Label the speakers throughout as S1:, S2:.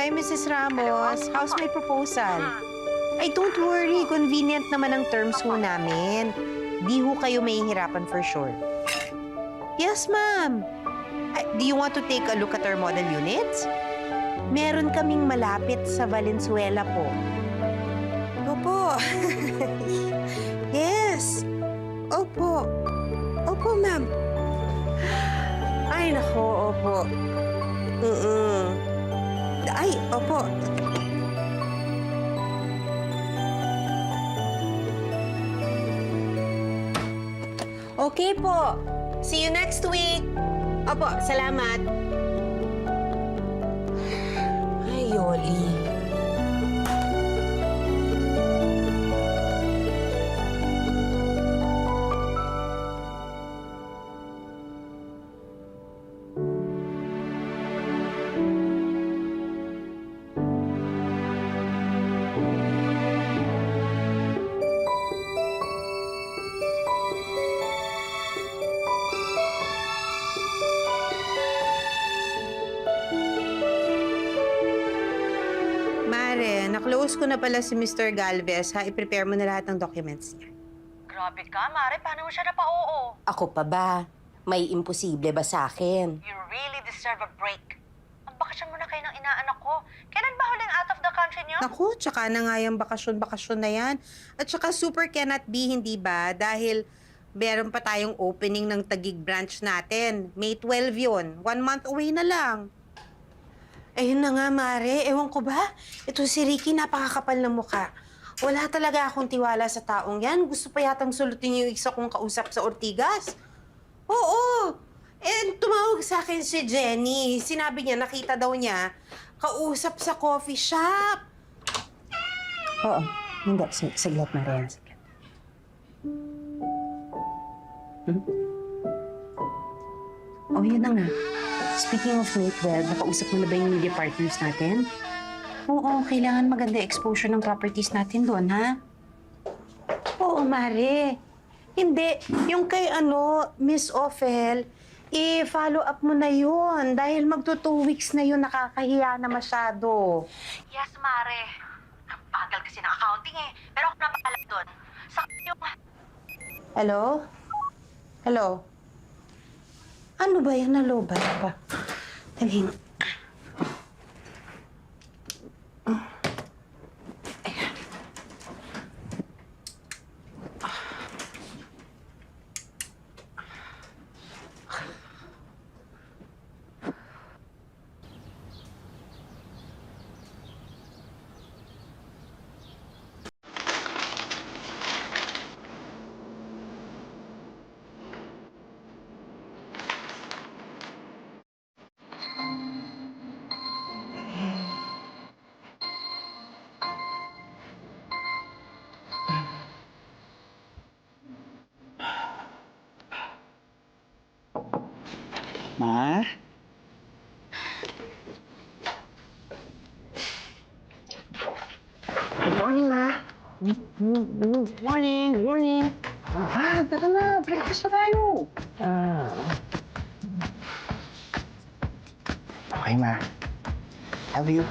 S1: Hi, Mrs. Ramos. How's my proposal? Ay, don't worry. Convenient naman ang terms ho namin. Di ho kayo mahihirapan for sure. Yes, ma'am. Do you want to take a look at our model units? Meron kaming malapit sa Valenzuela po. Opo. Yes. Opo. Opo, ma'am. Ay, nako, opo. Ay, opo. Okay po. See you next week. Opo, salamat. Ay, Yoli. Mare, na-close ko na pala si Mr. Galvez, ha? I-prepare mo na lahat ng documents niya.
S2: Grabe ka, Mare. Paano mo siya napao?
S3: Ako pa ba? May imposible ba sa akin?
S2: You really deserve a break. Magbakasyon muna kayo ng inaanak ko. Kailan ba huling out of the country niyo?
S1: Naku, tsaka na nga yung bakasyon na yan. At tsaka super cannot be, hindi ba? Dahil meron pa tayong opening ng Taguig branch natin. May 12 yun. 1 month away na lang. Ayun na nga, Mare. Ewan ko ba? Ito si Ricky, napakakapal na mukha. Wala talaga akong tiwala sa taong yan. Gusto pa yatang sulutin yung isa kong kausap sa Ortigas. Oo. Tumawag sa akin si Jenny. Sinabi niya, nakita daw niya, kausap sa coffee shop.
S3: Oo. Hindi. Saglit, Maria. Saglit. Oh, yun na nga. Speaking of May 12, nakausap mo na ba yung media partners natin? Oo, kailangan maganda exposure ng properties natin doon, ha?
S1: Oo, Mare. Hindi. Yung kay Miss Ophel, i-follow up mo na yun. Dahil magto 2 weeks na yun, nakakahiya na masyado.
S2: Yes, Mare. Ang bagal kasi ng accounting eh. Pero ako napaalam doon. Sa yung...
S1: Hello? Hello? Ano ba yan? Nalobat pa. Dali nga.
S4: Ma? Good morning, Ma. Good morning, good morning. Tara na. Breakfast na tayo. Okay, Ma. Love you.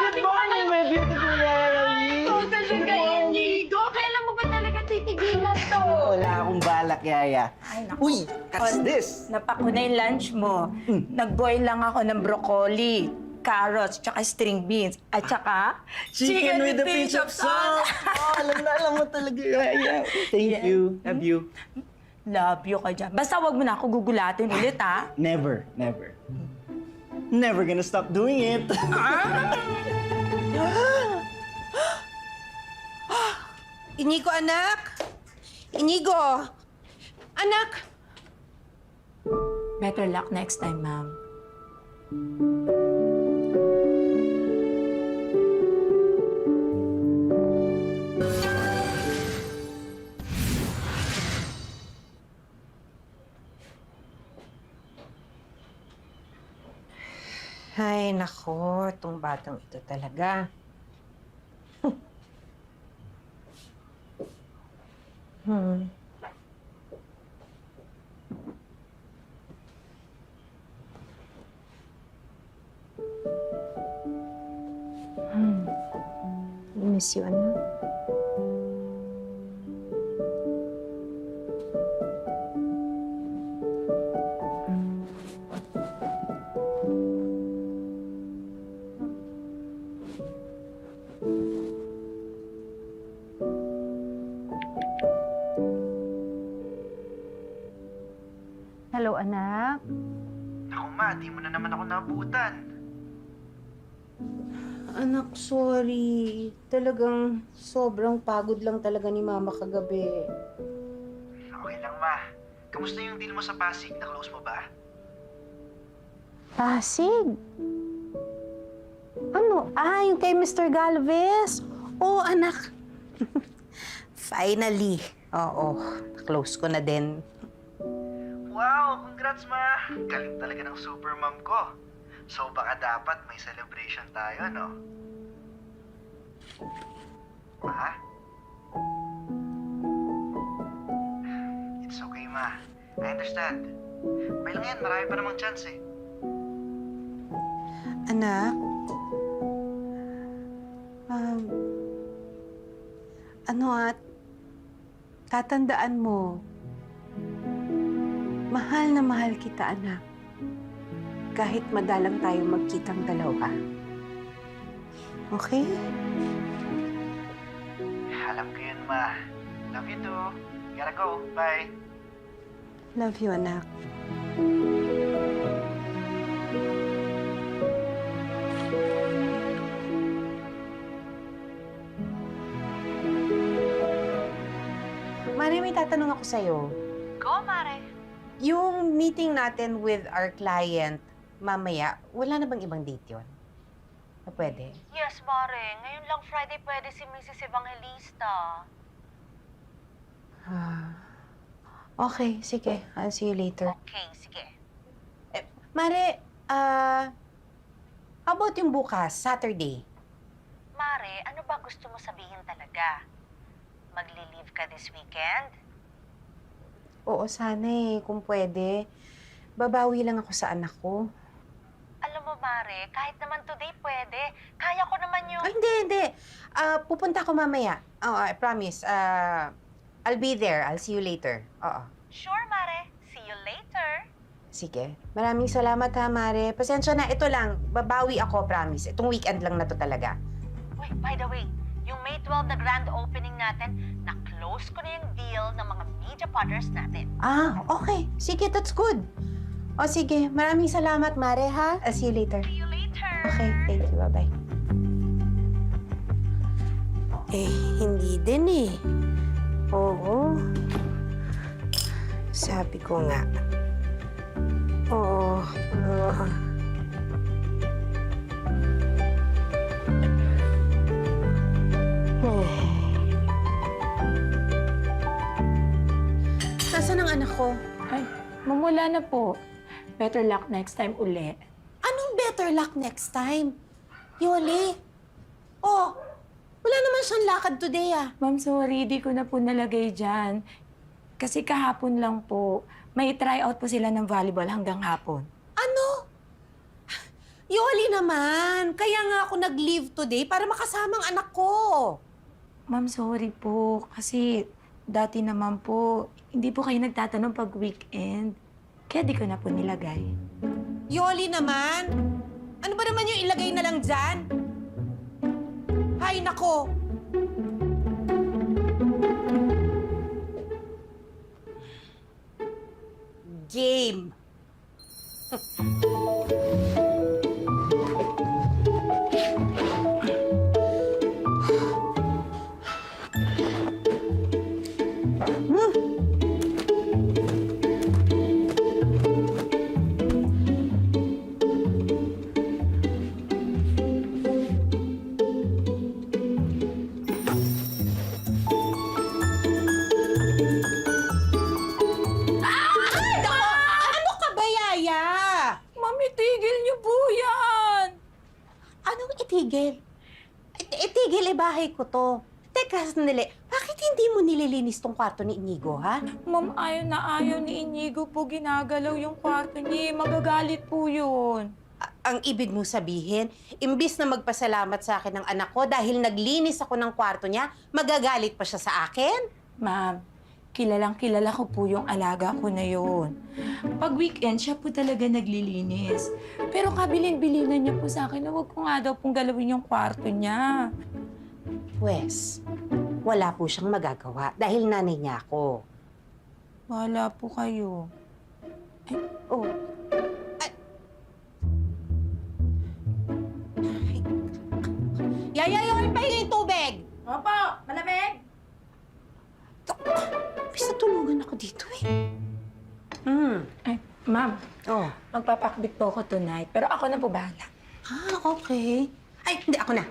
S4: Good morning, my beautiful Yaya.
S2: Good morning. Kailan mo ba talaga titigilan to?
S4: Wala akong balak, Yaya.
S5: Ay, naku.
S4: Uy, what's this?
S5: Napaku na yung lunch mo. Nag-boil lang ako ng broccoli, carrots, tsaka string beans, at tsaka
S4: Chicken with a pinch of salt. Oh, alam mo talaga, Yaya. Thank
S5: Yeah.
S4: you. Love you.
S5: Love you ka dyan. Basta wag mo na ako gugulatin ulit, ha?
S4: Never, never. Never gonna stop doing it.
S1: Inigo, anak! Inigo! Anak!
S5: Better luck next time, ma'am.
S1: Ay, nako. Itong batang ito talaga.
S3: Miss you, anak. Hello, anak.
S4: Naku ma, di mo na naman ako nabutan.
S1: Anak, sorry. Talagang sobrang pagod lang talaga ni Mama kagabi.
S4: Okay lang ma. Kamusta yung deal mo sa Pasig? Na-close mo ba?
S3: Pasig? Ano? Ah, yung kay Mr. Galvez?
S1: Oh, anak. Finally. Oo, close ko na din.
S4: Wow! Congrats ma! Galing talaga ng super mom ko. So baka dapat may celebration tayo, no? Ma? It's okay ma. I understand. May lang yan, marami pa namang chance eh.
S1: Anak? Tatandaan mo, mahal na mahal kita, anak. Kahit madalang tayo magkitang dalawa. Okay?
S4: Alam ko yun, ma. Love you too. Gotta go. Bye.
S1: Love you, anak. Mare, may tatanong ako sa'yo.
S2: Go, Mare.
S1: Yung meeting natin with our client, mamaya, wala na bang ibang date yun? Na pwede?
S2: Yes, Mare. Ngayon lang Friday pwede si Mrs. Evangelista.
S1: Okay, sige. I'll see you later.
S2: Okay, sige.
S1: Mare, how about yung bukas, Saturday?
S2: Mare, ano ba gusto mo sabihin talaga? Magli-leave ka this weekend?
S1: Oo, sana eh, kung pwede. Babawi lang ako sa anak ko.
S2: Alam mo, Mare, kahit naman today pwede. Kaya ko naman yung...
S1: Ay, hindi. Pupunta ako mamaya. Oh, I promise. I'll be there. I'll see you later. Oo.
S2: Sure, Mare. See you later.
S1: Sige. Maraming salamat ha, Mare. Pasensya na. Ito lang. Babawi ako, promise. Itong weekend lang na to talaga.
S2: Wait, by the way, yung May 12 na grand opening natin, na-close ko na yung deal ng mga media partners natin.
S1: Okay. Sige, that's good. O sige, maraming salamat, Mare, ha? I'll see you later.
S2: See you later.
S1: Okay, thank you. Bye-bye. Hindi din eh. Oo. Sabi ko nga. Oo. Nasaan ang anak ko?
S5: Ay, mamula na po. Better luck next time uli.
S1: Anong better luck next time? Yoli? Oh, wala naman siyang lakad today ah.
S5: Ma'am, sorry, di ko na po nalagay dyan. Kasi kahapon lang po, may tryout po sila ng volleyball hanggang hapon.
S1: Ano? Yoli naman. Kaya nga ako nag-leave today para makasama ang anak ko.
S5: Ma'am, sorry po. Kasi dati naman po, hindi po kayo nagtatanong pag weekend. Kaya di ko na po nilagay.
S1: Yoli naman. Ano ba naman yung ilagay na lang dyan? Hay nako. Game. Ano ka ba, Yaya?
S5: Mami, tigil niyo
S1: bahay ko to. Teka, sandali. Bakit hindi mo nililinis tong kwarto ni Inigo, ha?
S5: Ma'am, ayaw na ayaw ni Inigo po ginagalaw yung kwarto niya. Magagalit po yun.
S1: Ang ibig mo sabihin, imbis na magpasalamat sa akin ng anak ko dahil naglinis ako ng kwarto niya, magagalit pa siya sa akin?
S5: Ma'am, kilalang kilala ko po yung alaga ko na yun. Pag weekend, siya po talaga naglilinis. Pero kabilin-bilingan niya po sa akin na huwag ko nga daw pong galawin yung kwarto niya.
S1: Pwes, wala po siyang magagawa dahil nanay niya ako.
S5: Wala po kayo.
S1: Oh. Yayayoin pa yung tubig!
S5: Opo, malamig!
S1: Bisa tulugan ako dito eh.
S5: Ay, ma'am,
S1: Oh.
S5: magpapakbit po ako tonight. Pero ako na po bahala.
S1: Okay. Ay, hindi. Ako na.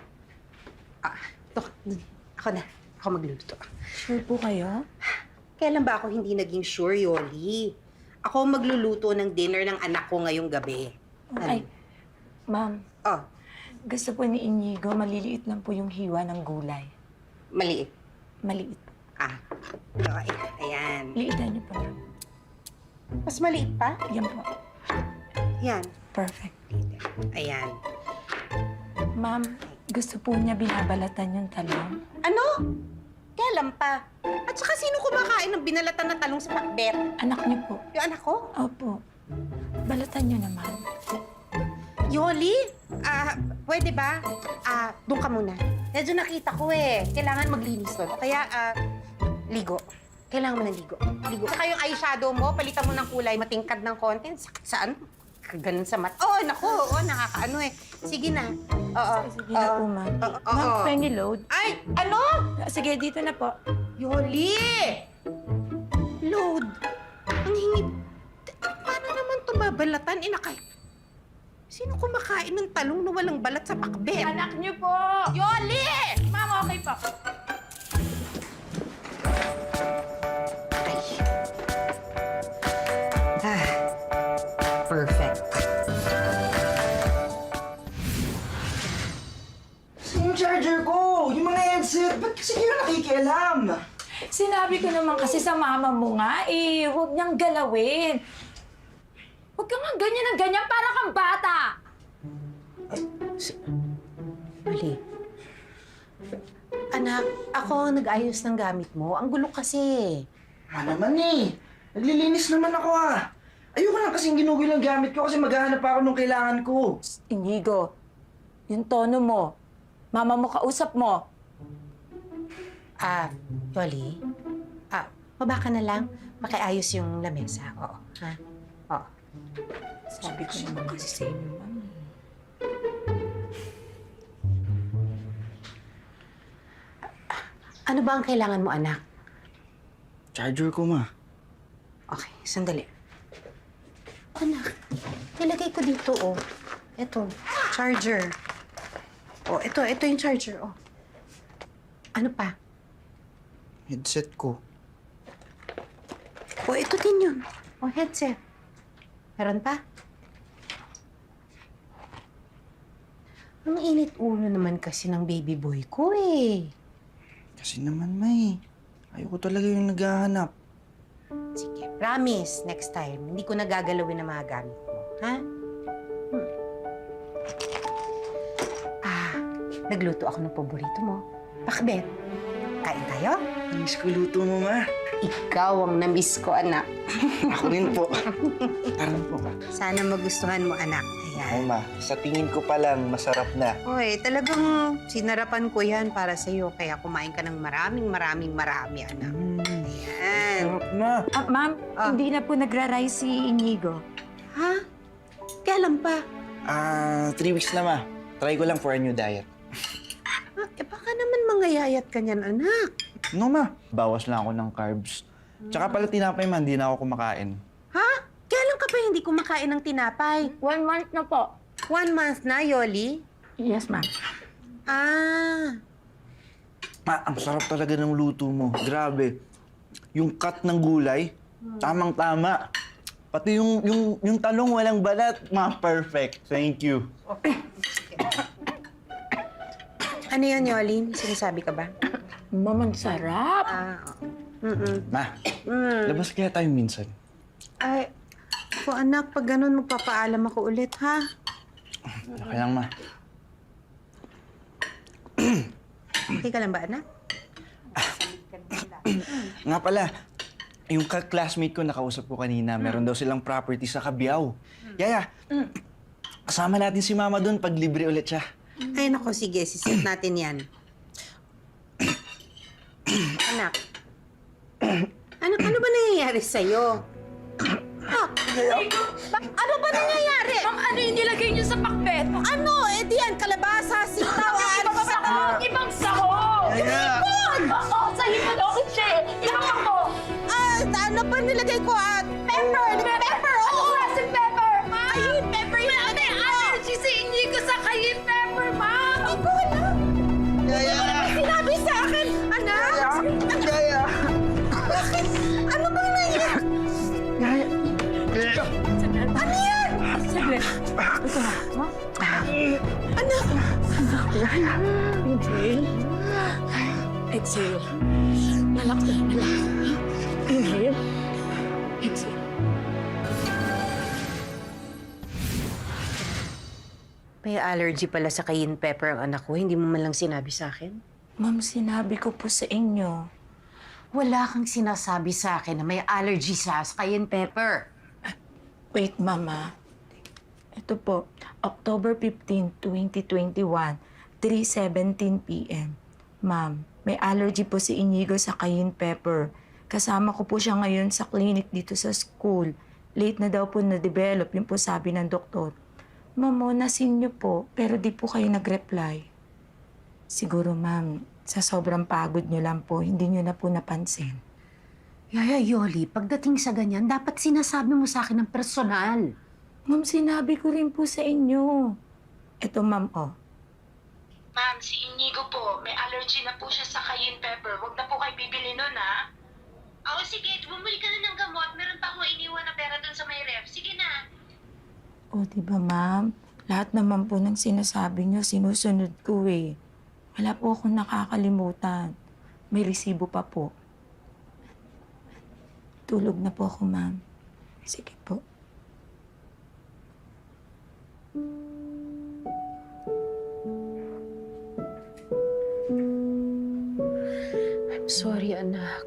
S1: Ito. Ako na. Ako magluluto.
S5: Sure po kayo?
S1: Kailan ba ako hindi naging sure, Yoli? Ako magluluto ng dinner ng anak ko ngayong gabi.
S5: Ay, ma'am,
S1: Oh,
S5: gusto po ni Inigo, maliliit lang po yung hiwa ng gulay.
S1: maliit.
S5: Maliit.
S1: Okay. Ayan.
S5: Liitan niyo po, ma'am.
S1: Mas maliit pa?
S5: Yan po.
S1: Yan.
S5: Perfect.
S1: Ayan.
S5: Ma'am, gusto po niya binabalatan yung talong.
S1: Ano? Kailan pa? At saka sino kumakain ng binalatan na talong sa pakbet?
S5: Anak niyo po.
S1: Yung anak ko?
S5: Opo. Balatan niyo naman.
S1: Yoli? Pwede ba? Doon ka muna. Medyo nakita ko eh. Kailangan maglinis doon. Kaya, ligo. Kailangan mo ng ligo. Ligo. Saka yung eyeshadow mo, palitan mo ng kulay, matingkad ng konti. Sakit saan? Ganun sa mat. Oh, naku. Oh, nakakaano eh. Sige na. Oo.
S5: Sige na po, ma'am. Ma'am, penny load.
S1: Ay! Ano?
S5: Sige, dito na po.
S1: Yoli! Load. Ang hingi. Paano naman ito babalatan? Sino kumakain ng talong na walang balat sa pakbet?
S5: Anak niyo po!
S1: Yoli!
S5: Ma'am, okay po.
S1: Perfect.
S4: Yung charger ko! Yung mga headset! Ba't kasi kayo nakikialam?
S5: Sinabi ko naman kasi sa mama mo nga, huwag niyang galawin. Huwag ka nga ganyan ng ganyan para kang bata.
S1: Yoli. Anak, ako ang nag-ayos ng gamit mo. Ang gulo kasi.
S4: Naman eh. Naglilinis naman ako Ayoko lang kasing ginugol ang gamit ko kasi maghahanap pa ako nung kailangan ko.
S5: Inigo, yung tono mo, mama mo kausap mo.
S1: Yoli. Baba ka na lang. Makiayos yung lamesa. Oo. Ha? Oo.
S5: Sabi ko naman kasi sa inyo, ma'am.
S1: Ano ba ang kailangan mo, anak?
S4: Charger ko, ma.
S1: Okay, sandali. Anak, nilagay ko dito, oh. Ito, charger. Oh, ito yung charger, oh. Ano pa?
S4: Headset ko.
S1: Oh, ito din yun. Oh, headset. Meron pa? Ang init ulo naman kasi ng baby boy ko, eh.
S4: Kasi naman, May. Ayoko talaga yung naghahanap.
S1: Sige, promise, next time, hindi ko nagagalawin ang mga gamit mo, ha? Nagluto ako ng paborito mo. Pakbet, kain tayo?
S4: Namiss ko luto mo, ma.
S1: Ikaw ang namiss ko, anak.
S4: Ako rin po. Tara na po, ma.
S1: Sana magustuhan mo, anak.
S4: Ay,
S1: Ayan.
S4: ma. Sa tingin ko pa lang, masarap na.
S1: Oy, talagang sinarapan ko yan para sa'yo. Kaya kumain ka ng maraming, anak. Ayan.
S4: Sarap na.
S5: Ma'am, hindi na po nagra-rise si Inigo.
S1: Ha? Kailan pa?
S4: 3 weeks na, ma. Try ko lang for a new diet.
S1: Baka naman mangayayat ka niyan, anak.
S6: No, ma. Bawas lang ako ng carbs. Tsaka pala tinapay, ma. Hindi na ako kumakain.
S1: Ha? Kailan ka pa hindi kumakain ng tinapay?
S5: 1 month na po.
S1: 1 month na, Yoli?
S5: Yes, ma'am.
S6: Ma, ang sarap talaga ng luto mo. Grabe. Yung cut ng gulay, tamang-tama. Pati yung talong walang balat, ma, perfect. Thank you.
S1: Ano yun, Yoli? May sinasabi ka ba?
S5: Ma'am, ang sarap.
S6: Ma,
S1: Mm.
S6: labas kaya tayo minsan.
S1: Ay, po anak, pag ganun, magpapaalam ako ulit, ha?
S6: Okay lang, ma.
S1: Okay ka lang ba, anak?
S6: Nga pala, yung classmate ko nakausap ko kanina, meron daw silang property sa Cabiao. Yaya, kasama natin si Mama doon pag libre ulit siya.
S1: Ay, nako, sige. Sisit natin yan. Anak. Anak, ano ba nangyayari sa'yo? Ano ba nangyayari?
S5: Ma'am, ano yung nilagay niyo sa pakbet?
S1: Ano? Eh, diyan, kalabasa, sitaw, alis ako.
S5: Ibang sahog!
S6: Yaya!
S5: Oo, sa hipon okay siya eh. Ibang ako!
S1: Ano ba nilagay ko? Pepper! Pepper! Oo!
S5: Classic pepper!
S1: Ayun, pepper yun!
S5: Ano yung allergy sa inyo ko sa cayenne pepper, ma'am?
S1: Hindi ko alam.
S6: Yaya!
S1: Sinabi sa akin, anak!
S6: Yaya!
S1: Bakit? Ano bang nangyayari?
S6: Yaya!
S1: Ano yan?
S5: Saglit. Ito na.
S1: Anak!
S5: Inhale. Exhale. Nalak na, nalak. Inhale. Exhale.
S3: May allergy pala sa cayenne pepper ang anak ko. Hindi mo man lang sinabi sa akin.
S5: Ma'am, sinabi ko po sa inyo.
S3: Wala kang sinasabi sa akin na may allergy sa cayenne pepper.
S5: Wait, Mama. Ito po, October 15, 2021, 3:17 p.m. Ma'am, may allergy po si Inigo sa cayenne pepper. Kasama ko po siya ngayon sa clinic dito sa school. Late na daw po na-develop, yun po sabi ng doktor. Ma'am, nasin niyo po, pero di po kayo nag-reply. Siguro, ma'am, sa sobrang pagod niyo lang po, hindi niyo na po napansin.
S3: Yaya, Yoli, pagdating sa ganyan, dapat sinasabi mo sa akin ng personal.
S5: Ma'am, sinabi ko rin po sa inyo. Ito, ma'am, oh.
S7: Ma'am, si Inigo po, may allergy na po siya sa cayenne pepper. Huwag na po kayo bibili nun, ha? Oo, sige. Bumili ka na ng gamot. Meron pa akong iniwan na pera dun sa may ref. Sige na.
S5: O, di ba, ma'am? Lahat naman po ng sinasabi niyo, sinusunod ko eh. Wala po akong nakakalimutan. May resibo pa po. Tulog na po ako, ma'am. Sige po.
S3: I'm sorry, anak.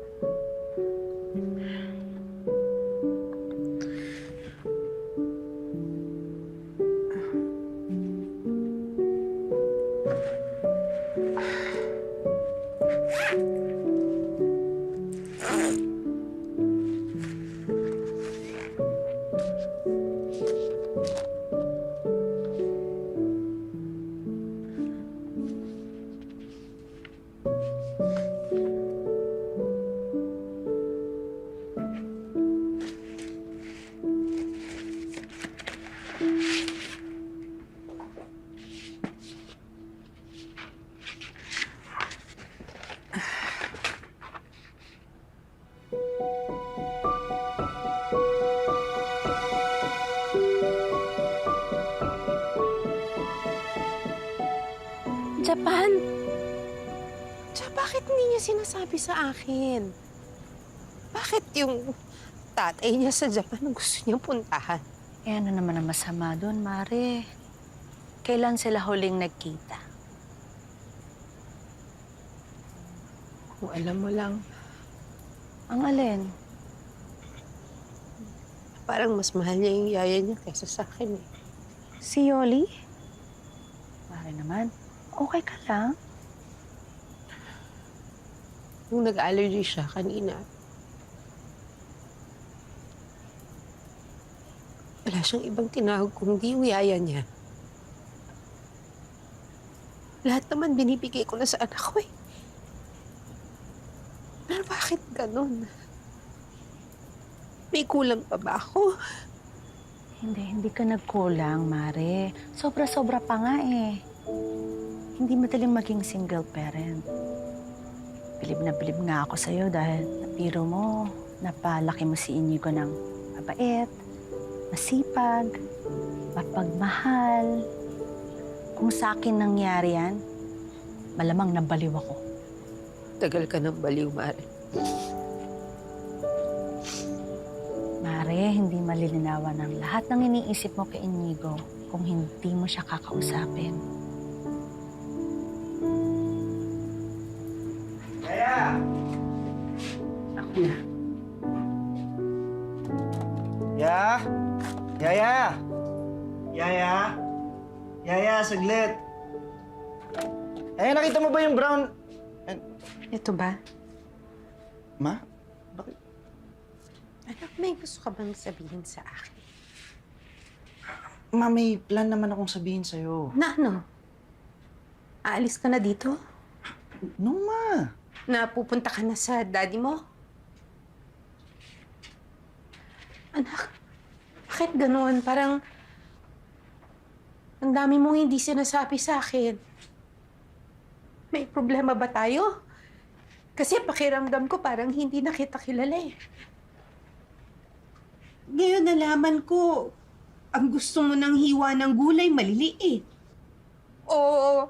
S5: Japan!
S1: Bakit hindi niya sinasabi sa akin? Bakit yung tatay niya sa Japan ang gusto niyang puntahan?
S2: Eh, ano naman ang masama doon, Mare? Kailan sila huling nagkita?
S1: Kung alam mo lang,
S2: Ang alin?
S1: parang mas mahal niya yung yaya niya kaysa sa akin eh.
S2: Si Yoli? Mare naman, okay ka lang?
S1: Nung nag-allergy siya kanina, wala siyang ibang tinawag kundi yung yaya niya. Lahat naman binibigay ko na sa anak ko eh. Pero bakit ganun? May kulang pa ba ako?
S2: Hindi ka nagkulang, Mare. Sobra-sobra pa nga eh. Hindi madaling maging single parent. Bilib na bilib nga ako sa'yo dahil napiro mo, napalaki mo si Inigo ng mabait, masipag, mapagmahal. Kung sa akin nangyari yan, Malamang nabaliw ako.
S1: Tagal ka ng baliw, Mare.
S2: Mare, hindi malilinawan ang lahat ng iniisip mo kay Inigo kung hindi mo siya kakausapin.
S6: Yaya!
S3: Ako na.
S6: Ya? Yaya! Yaya? Yaya, saglit. Nakita mo ba yung brown...
S1: Ito ba?
S6: Ma? Bakit?
S1: Anak, may gusto ka bang sabihin sa akin?
S6: Ma, may plan naman akong sabihin sa'yo.
S1: Na ano? Aalis ka na dito?
S6: No, ma.
S1: Na pupunta ka na sa daddy mo? Anak, bakit gano'n? Parang ang dami mong hindi sinasabi sa akin. May problema ba tayo? Kasi pakiramdam ko parang hindi na kita kilala eh. Ngayon nalaman ko, ang gusto mo ng hiwa ng gulay maliliit. Oo.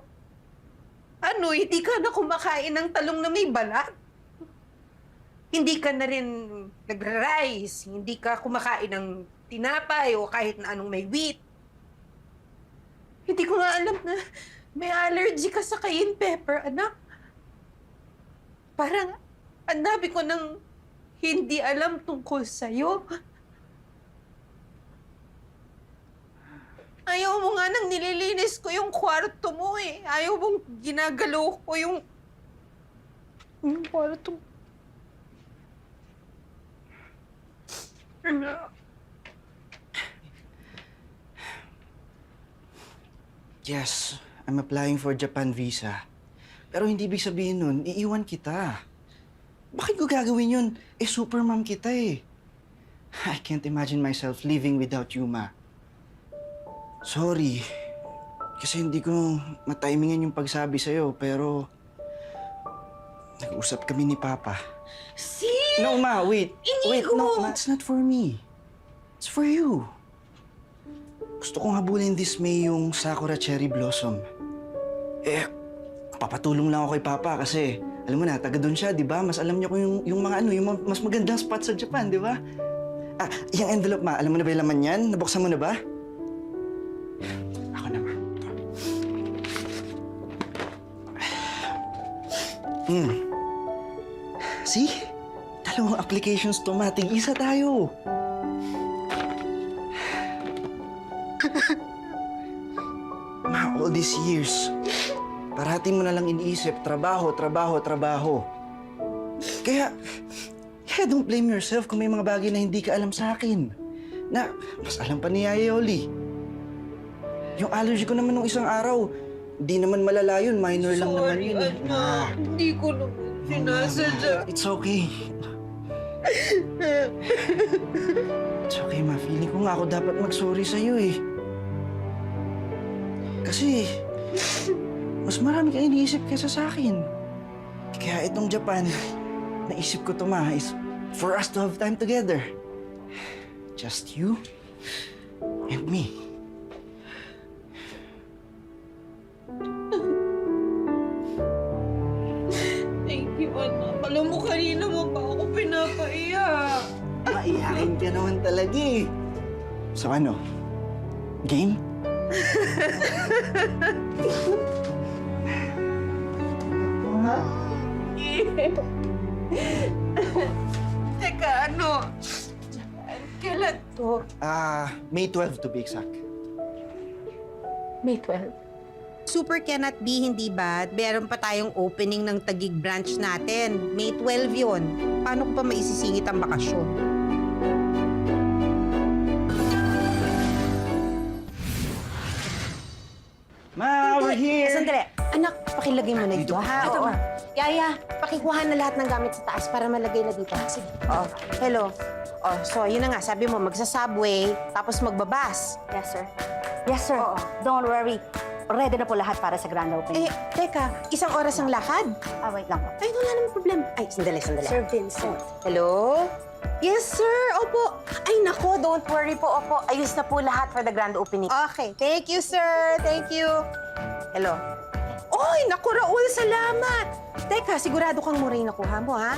S1: Ano, hindi ka na kumakain ng talong na may balat? Hindi ka na rin nag-rice, hindi ka kumakain ng tinapay o kahit na anong may wheat. Hindi ko nga alam na may allergy ka sa cayenne pepper, anak. Parang ang dami ko nang hindi alam tungkol sa'yo. Ayaw mo nga nang nililinis ko yung kwarto mo eh. Ayaw mong ginagalaw ko yung kwarto mo.
S6: Yes, I'm applying for Japan visa. Pero hindi ibig sabihin nun, iiwan kita. Bakit ko gagawin yun? Super mom kita eh. I can't imagine myself living without you, Ma. Sorry. Kasi hindi ko matimingan yung pagsabi sa'yo, pero... nag-usap kami ni Papa. No, Ma, wait. Wait, no, Ma, it's not for me. It's for you. Gusto kong habulin this May yung Sakura Cherry Blossom. Papatulong lang ako kay Papa kasi, alam mo na, taga doon siya, di ba? Mas alam niya ko yung mga mas magandang spot sa Japan, di ba? Yung envelope, Ma, alam mo na ba yung laman yan? Nabuksan mo na ba? Ako na, Ma. See? Dalawang applications to, Ma. Tig-isa tayo. Ma, all these years, parati mo na lang iniisip, trabaho, trabaho, trabaho. Kaya don't blame yourself kung may mga bagay na hindi ka alam sa akin. Na, mas alam pa ni Yaya Yoli. Yung allergy ko naman nung isang araw, di naman malala yun, minor lang naman yun. Ma,
S1: Hindi ko naman sinasadya.
S6: it's okay. It's okay, Ma. Feeling ko nga ako dapat mag-sorry sa'yo eh. Kasi, mas marami kang iniisip kaysa sa akin. Kaya itong Japan, naisip ko to, Ma, is for us to have time together. Just you and me.
S1: Thank you, anak. Alam mo, kanina mo pa ako pinapaiyak.
S6: Maiyakin ka naman talaga eh. So ano? Game?
S1: Teka, ano? Kailan to?
S6: May 12 to be exact.
S1: May 12. Super cannot be, hindi ba? Meron pa tayong opening ng Taguig branch natin. May 12 yon. Paano ko pa maisisingit ang bakasyon?
S6: Ma, we're here!
S8: Sandali. Anak, pakilagay mo na dito, ha?
S6: Ito,
S8: Oo.
S6: Ma.
S8: Yaya, pakikuha na lahat ng gamit sa taas para malagay na dito. Sige. Oh, hello. Oh, so, yun na nga. Sabi mo, magsa-subway, tapos magbabas.
S9: Yes, sir. Yes, sir.
S8: Oo.
S9: Don't worry. Ready na po lahat para sa grand opening.
S8: Eh, teka. Isang oras ang lakad.
S9: Wait lang po.
S8: Ay, wala namang problema. Ay, sandali.
S9: Sir Vincent.
S8: Hello? Yes, sir. Opo. Ay, nako. Don't worry po. Opo. Ayos na po lahat for the grand opening. Okay. Thank you, sir. Thank you. Hello? Oh, Oy, naku Raul, salamat! Teka, sigurado kang mura yung nakuha mo, ha?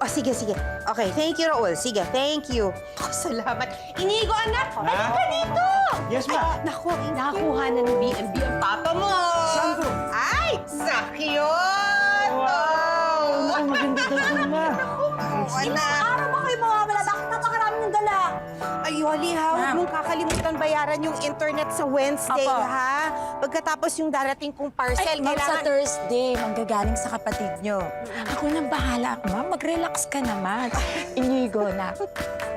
S8: O, sige. Okay, thank you, Raul. Sige, thank you. Oh, salamat. Inigo, anak! Halika ka dito!
S6: Yes, ma.
S8: Naku, nakakuha na ng B&B ang papa mo!
S6: Saan to?
S8: Ay, sa cute!
S6: Wow! Naku, maganda daw yun, ma.
S8: Anak!
S9: Araw ba kayo mawawala? Bakit napakarami ng dala?
S8: Ay, Yoli, ha? Huwag mong kakalimutan bayaran yung internet sa Wednesday,
S5: Apo.
S8: ha? Pagkatapos yung darating kong parcel,
S5: Ma'am, sa
S8: kailangan...
S5: Thursday, manggagaling sa kapatid nyo. Ako nang bahala, ma'am. Mag-relax ka naman. Inigo na.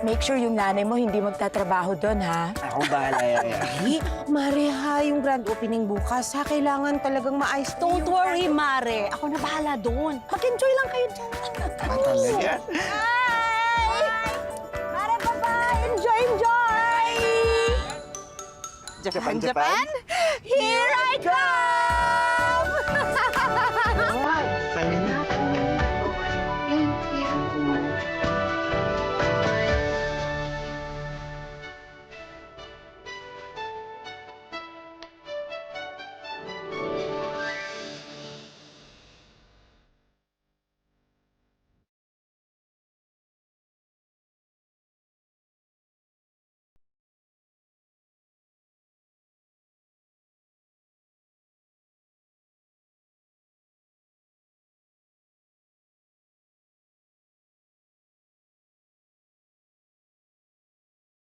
S5: Make sure yung nanay mo hindi magtatrabaho doon, ha?
S6: Ako bahala yan.
S8: Ay, Mare, ha? Yung grand opening bukas, ha? Kailangan talagang maayos na
S2: Don't
S8: yung-
S2: worry, Mare. Ako na bahala doon. Mag-enjoy lang kayo dyan.
S6: Talaga?
S9: Mare, bye-bye! Enjoy!
S6: Japan?
S8: Here I come!